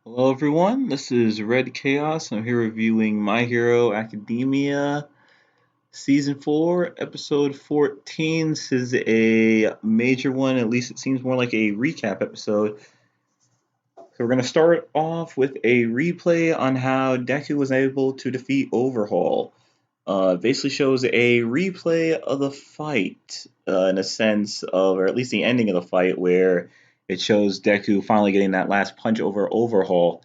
Hello everyone, this is Red Chaos. I'm here reviewing My Hero Academia Season 4, Episode 14. This is a major one, at least it seems more like a recap episode. So we're going to start off with a replay on how Deku was able to defeat Overhaul. Basically shows a replay of the fight, in a sense of, or at least the ending of the fight, where it shows Deku finally getting that last punch over Overhaul.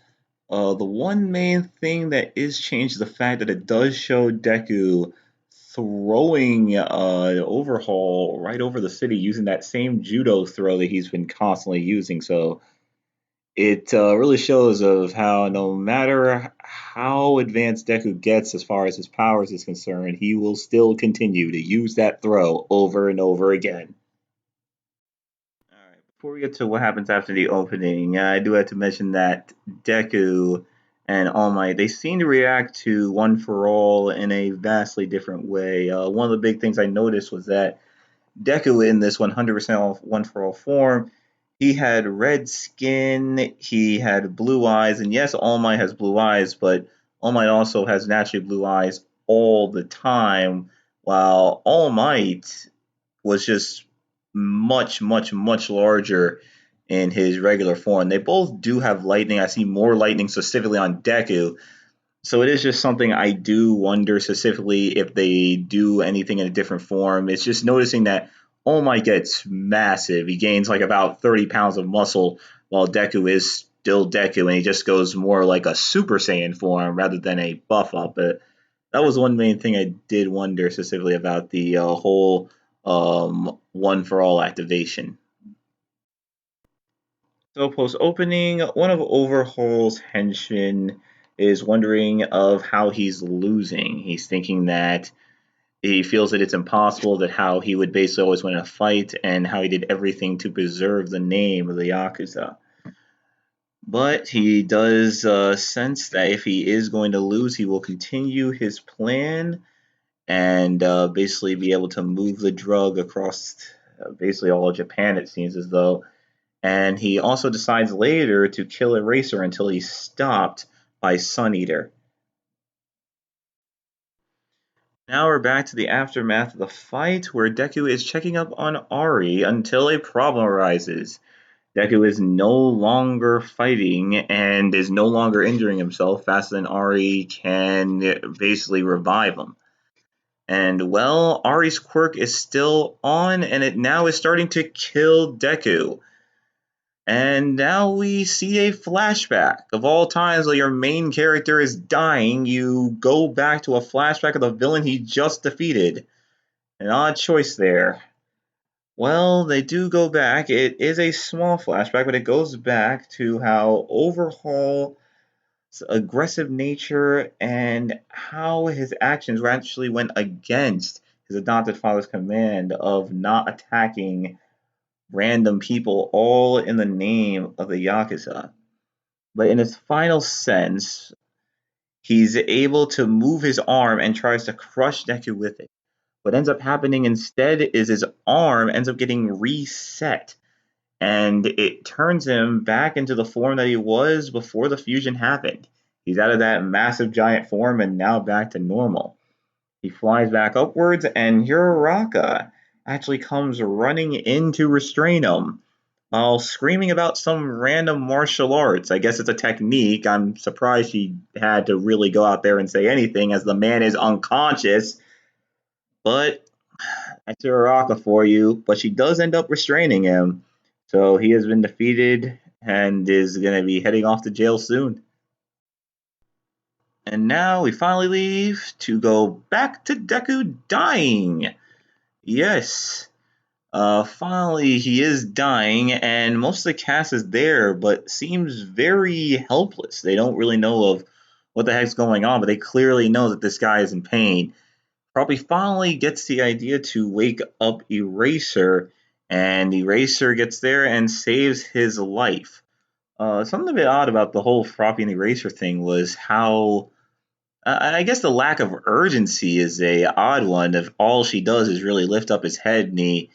The one main thing that is changed is the fact that it does show Deku throwing Overhaul right over the city using that same judo throw that he's been constantly using. So it really shows of how no matter how advanced Deku gets as far as his powers is concerned, he will still continue to use that throw over and over again. Alright, before we get to what happens after the opening, I do have to mention that Deku and All Might, they seem to react to One for All in a vastly different way. One of the big things I noticed was that Deku in this 100% One for All form, he had red skin, he had blue eyes, and yes, All Might has blue eyes, but All Might also has naturally blue eyes all the time, while All Might was just much, much, much larger in his regular form. They both do have lightning. I see more lightning specifically on Deku. So it is just something I do wonder specifically if they do anything in a different form. It's just noticing that All Might gets massive. He gains like about 30 pounds of muscle, while Deku is still Deku, and he just goes more like a Super Saiyan form rather than a buff up. But that was one main thing I did wonder specifically about the whole One for All activation. So post opening, one of Overhaul's henchmen is wondering of how he's losing. He's thinking that he feels that it's impossible, that how he would basically always win a fight, and how he did everything to preserve the name of the Yakuza. But he does sense that if he is going to lose, he will continue his plan and basically be able to move the drug across basically all of Japan, it seems as though. And he also decides later to kill Eraser until he's stopped by Sun Eater. Now we're back to the aftermath of the fight, where Deku is checking up on Ari until a problem arises. Deku is no longer fighting and is no longer injuring himself faster than Ari can basically revive him. And well, Ari's quirk is still on, and it now is starting to kill Deku. And now we see a flashback. Of all times where your main character is dying, you go back to a flashback of the villain he just defeated. An odd choice there. Well, they do go back. It is a small flashback, but it goes back to how Overhaul's aggressive nature and how his actions actually went against his adopted father's command of not attacking random people, all in the name of the Yakuza. But in his final sense, he's able to move his arm and tries to crush Deku with it. What ends up happening instead is his arm ends up getting reset, and it turns him back into the form that he was before the fusion happened. He's out of that massive giant form and now back to normal. He flies back upwards, and Uraraka actually comes running in to restrain him while screaming about some random martial arts. I guess it's a technique. I'm surprised she had to really go out there and say anything as the man is unconscious. But that's Uraraka for you. But she does end up restraining him. So he has been defeated and is going to be heading off to jail soon. And now we finally leave to go back to Deku dying. Yes. Finally, he is dying, and most of the cast is there, but seems very helpless. They don't really know of what the heck's going on, but they clearly know that this guy is in pain. Probably finally gets the idea to wake up Eraser, and Eraser gets there and saves his life. Something a bit odd about the whole Froppy and Eraser thing was how I guess the lack of urgency is a odd one. If all she does is really lift up his head and he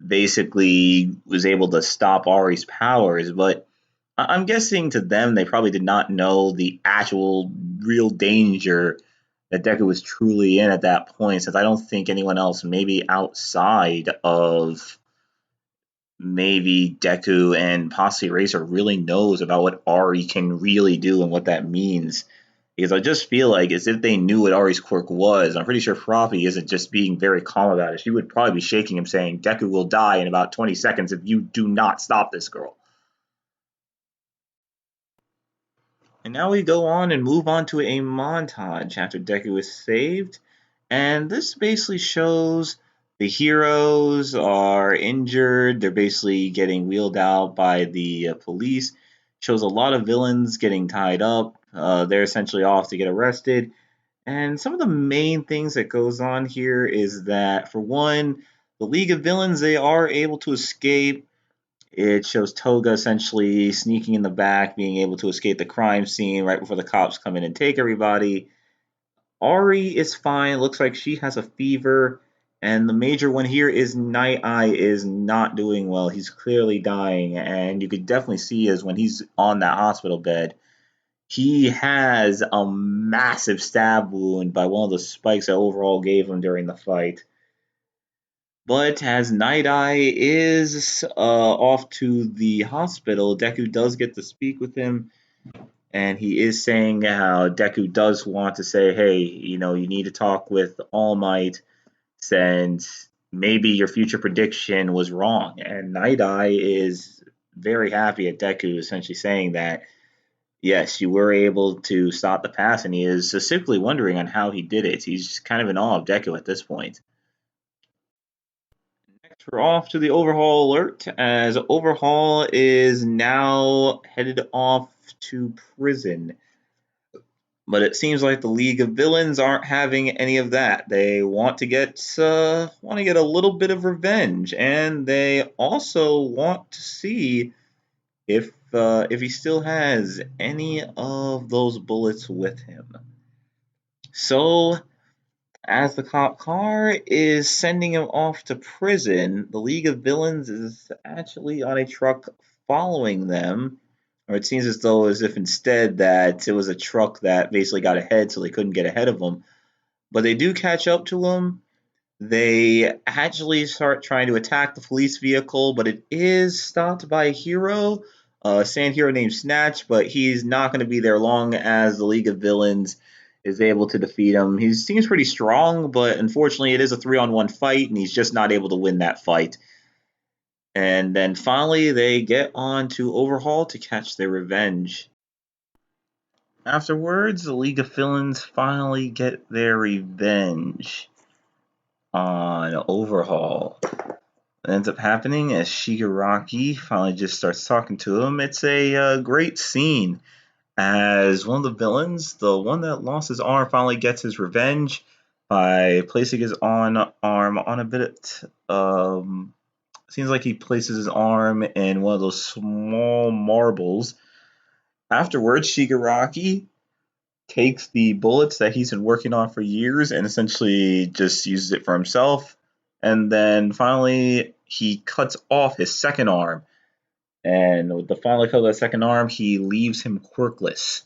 basically was able to stop Ari's powers, but I'm guessing to them they probably did not know the actual real danger that Deku was truly in at that point, since I don't think anyone else, maybe outside of maybe Deku and possibly Racer, really knows about what Ari can really do and what that means. Because I just feel like as if they knew what Ari's quirk was. I'm pretty sure Froppy isn't just being very calm about it. She would probably be shaking him, saying, Deku will die in about 20 seconds if you do not stop this girl. And now we go on and move on to a montage after Deku is saved. And this basically shows the heroes are injured. They're basically getting wheeled out by the police. Shows a lot of villains getting tied up. They're essentially off to get arrested. And some of the main things that goes on here is that, for one, the League of Villains, they are able to escape. It shows Toga essentially sneaking in the back, being able to escape the crime scene right before the cops come in and take everybody. Ari is fine. Looks like she has a fever. And the major one here is Night Eye is not doing well. He's clearly dying. And you could definitely see is when he's on that hospital bed, he has a massive stab wound by one of the spikes that Overhaul gave him during the fight. But as Night Eye is off to the hospital, Deku does get to speak with him, and he is saying how Deku does want to say, hey, you need to talk with All Might since maybe your future prediction was wrong. And Night Eye is very happy at Deku essentially saying that, yes, you were able to stop the pass, and he is specifically wondering on how he did it. He's kind of in awe of Deku at this point. Next, we're off to the Overhaul alert, as Overhaul is now headed off to prison. But it seems like the League of Villains aren't having any of that. They want to get a little bit of revenge, and they also want to see if he still has any of those bullets with him. So as the cop car is sending him off to prison, the League of Villains is actually on a truck following them. Or it seems as if instead that it was a truck that basically got ahead so they couldn't get ahead of them. But they do catch up to him. They actually start trying to attack the police vehicle, but it is stopped by a hero, a sand hero named Snatch, but he's not going to be there long as the League of Villains is able to defeat him. He seems pretty strong, but unfortunately it is a 3-on-1 fight, and he's just not able to win that fight. And then finally they get on to Overhaul to catch their revenge. Afterwards, the League of Villains finally get their revenge on Overhaul. What ends up happening as Shigaraki finally just starts talking to him. It's a great scene as one of the villains, the one that lost his arm, finally gets his revenge by placing his arm on a bit. Seems like he places his arm in one of those small marbles. Afterwards, Shigaraki takes the bullets that he's been working on for years and essentially just uses it for himself. And then finally, he cuts off his second arm. And with the final cut of that second arm, he leaves him quirkless.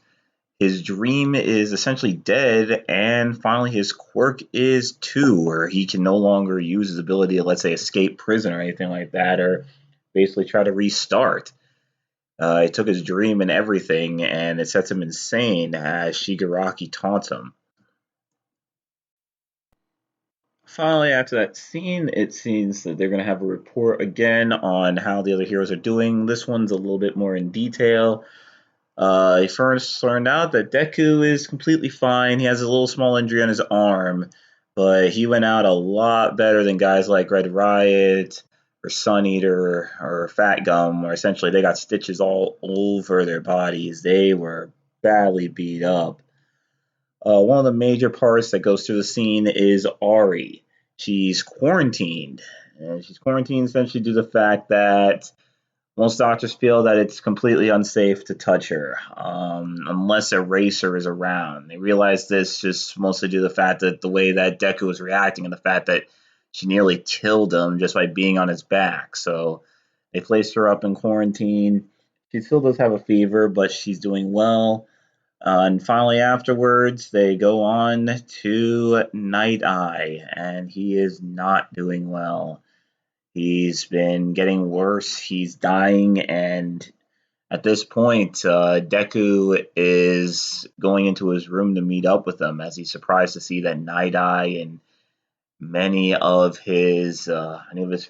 His dream is essentially dead, and finally his quirk is too, where he can no longer use his ability to, let's say, escape prison or anything like that, or basically try to restart. It took his dream and everything, and it sets him insane as Shigaraki taunts him. Finally, after that scene, it seems that they're going to have a report again on how the other heroes are doing. This one's a little bit more in detail. He first learned out that Deku is completely fine. He has a little small injury on his arm, but he went out a lot better than guys like Red Riot or Sun Eater or Fat Gum, where essentially they got stitches all over their bodies. They were badly beat up. One of the major parts that goes through the scene is Ari. She's quarantined, and she's quarantined essentially due to the fact that most doctors feel that it's completely unsafe to touch her unless a racer is around. They realize this just mostly due to the fact that the way that Deku was reacting and the fact that she nearly killed him just by being on his back. So they placed her up in quarantine. She still does have a fever, but she's doing well. And finally, afterwards, they go on to Night Eye, and he is not doing well. He's been getting worse. He's dying, and at this point, Deku is going into his room to meet up with him as he's surprised to see that Night Eye and many of his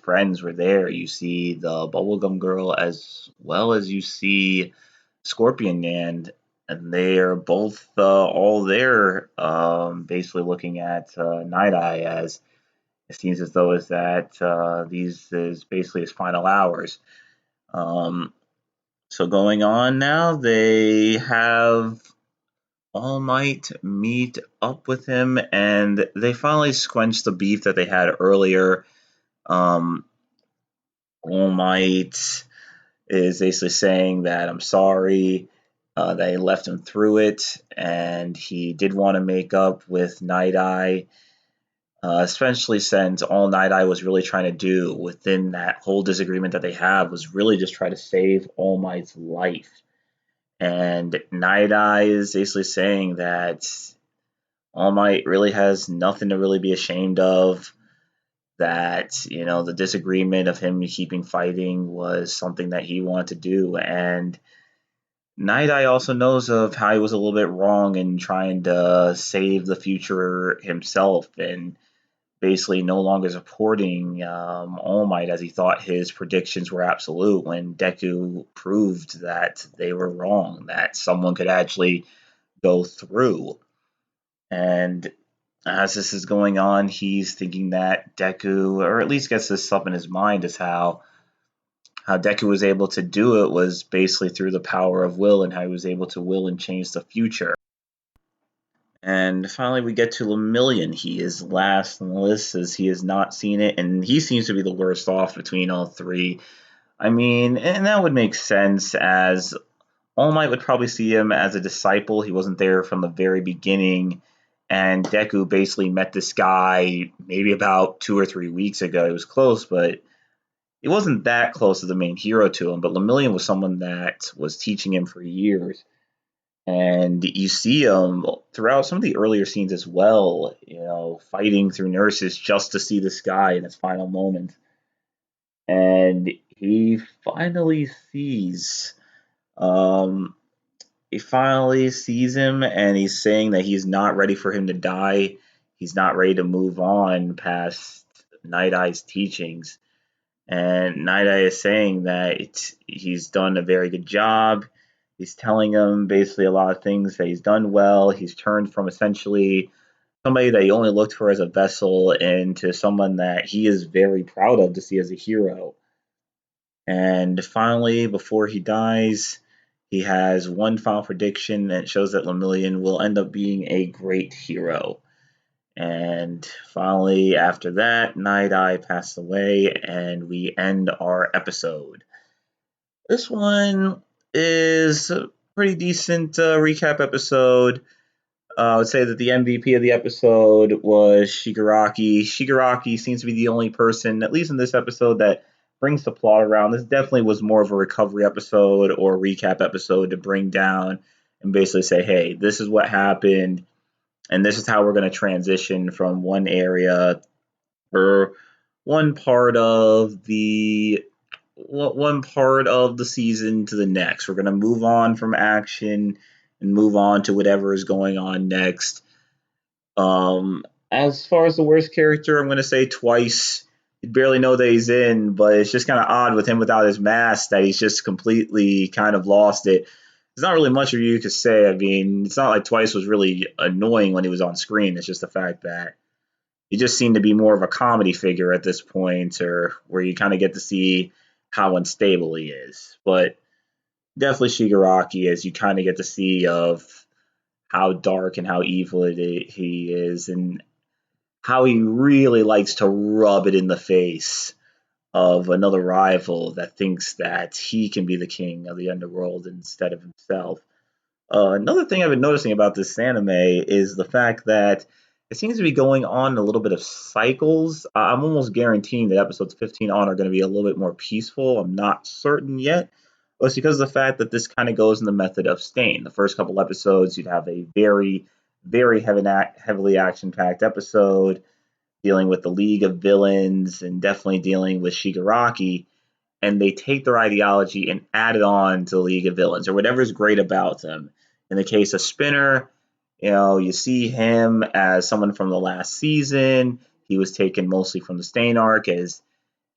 friends were there. You see the Bubblegum Girl as well as you see Scorpion Man, and they are both all there, basically looking at Night Eye as it seems as though is that these is basically his final hours. Um, so going on now, they have All Might meet up with him, and they finally squelch the beef that they had earlier. Um, All Might is basically saying that I'm sorry that he left him through it, and he did want to make up with Night Eye, especially since all Night Eye was really trying to do within that whole disagreement that they have was really just try to save All Might's life. And Night Eye is basically saying that All Might really has nothing to really be ashamed of. That the disagreement of him keeping fighting was something that he wanted to do, and Night Eye also knows of how he was a little bit wrong in trying to save the future himself, and basically no longer supporting All Might as he thought his predictions were absolute when Deku proved that they were wrong, that someone could actually go through. And as this is going on, he's thinking that Deku, or at least gets this up in his mind, is how Deku was able to do it was basically through the power of will and how he was able to will and change the future. And finally, we get to Lemillion. He is last on the list as he has not seen it, and he seems to be the worst off between all three. I mean, and that would make sense as All Might would probably see him as a disciple. He wasn't there from the very beginning, and Deku basically met this guy maybe about 2 or 3 weeks ago. It was close, but it wasn't that close as the main hero to him. But Lemillion was someone that was teaching him for years. And you see him throughout some of the earlier scenes as well, fighting through nurses just to see this guy in his final moments. And um, he finally sees him, and he's saying that he's not ready for him to die. He's not ready to move on past Night Eye's teachings. And Night Eye is saying that he's done a very good job. He's telling him basically a lot of things that he's done well. He's turned from essentially somebody that he only looked for as a vessel into someone that he is very proud of to see as a hero. And finally, before he dies, he has one final prediction that shows that Lemillion will end up being a great hero. And finally, after that, Night Eye passed away, and we end our episode. This one is a pretty decent recap episode. I would say that the MVP of the episode was Shigaraki. Shigaraki seems to be the only person, at least in this episode, that brings the plot around. This definitely was more of a recovery episode or recap episode to bring down and basically say, hey, this is what happened, and this is how we're going to transition from one area or one part of the season to the next. We're going to move on from action and move on to whatever is going on next. As far as the worst character, I'm going to say Twice. You barely know that he's in, but it's just kind of odd with him without his mask that he's just completely kind of lost it. There's not really much of you could say. I mean, it's not like Twice was really annoying when he was on screen. It's just the fact that he just seemed to be more of a comedy figure at this point, or where you kind of get to see how unstable he is. But definitely Shigaraki, as you kind of get to see of how dark and how evil he is, and how he really likes to rub it in the face of another rival that thinks that he can be the king of the underworld instead of himself. Another thing I've been noticing about this anime is the fact that it seems to be going on a little bit of cycles. I'm almost guaranteeing that episodes 15 on are going to be a little bit more peaceful. I'm not certain yet, Well, it's because of the fact that this kind of goes in the method of Stain. The first couple episodes, you'd have a very heavily action-packed episode dealing with the League of Villains and definitely dealing with Shigaraki, and they take their ideology and add it on to the League of Villains or whatever's great about them. In the case of Spinner, you see him as someone from the last season. He was taken mostly from the Stain arc as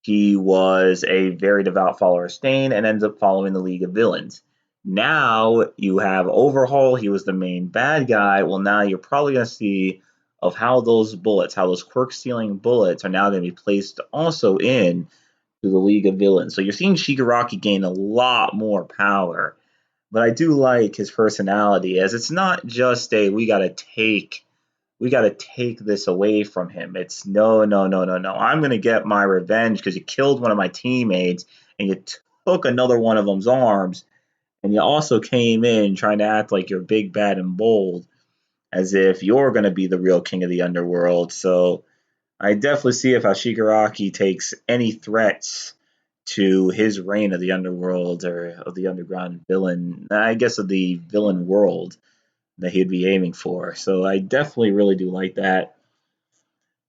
he was a very devout follower of Stain and ends up following the League of Villains. Now you have Overhaul. He was the main bad guy. Well, now you're probably going to see of how those bullets, how those quirk stealing bullets are now going to be placed also in to the League of Villains. So you're seeing Shigaraki gain a lot more power. But I do like his personality as it's not just a we got to take this away from him. It's no, no, no, no, no. I'm going to get my revenge because you killed one of my teammates and you took another one of them's arms and you also came in trying to act like you're big, bad, and bold as if you're going to be the real king of the underworld. So I definitely see if how Shigaraki takes any threats to his reign of the underworld or of the underground villain, I guess of the villain world that he'd be aiming for. So I definitely really do like that.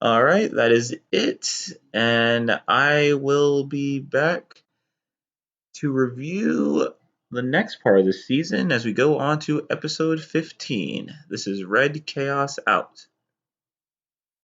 All right, that is it. And I will be back to review the next part of the season as we go on to episode 15. This is Red Chaos out.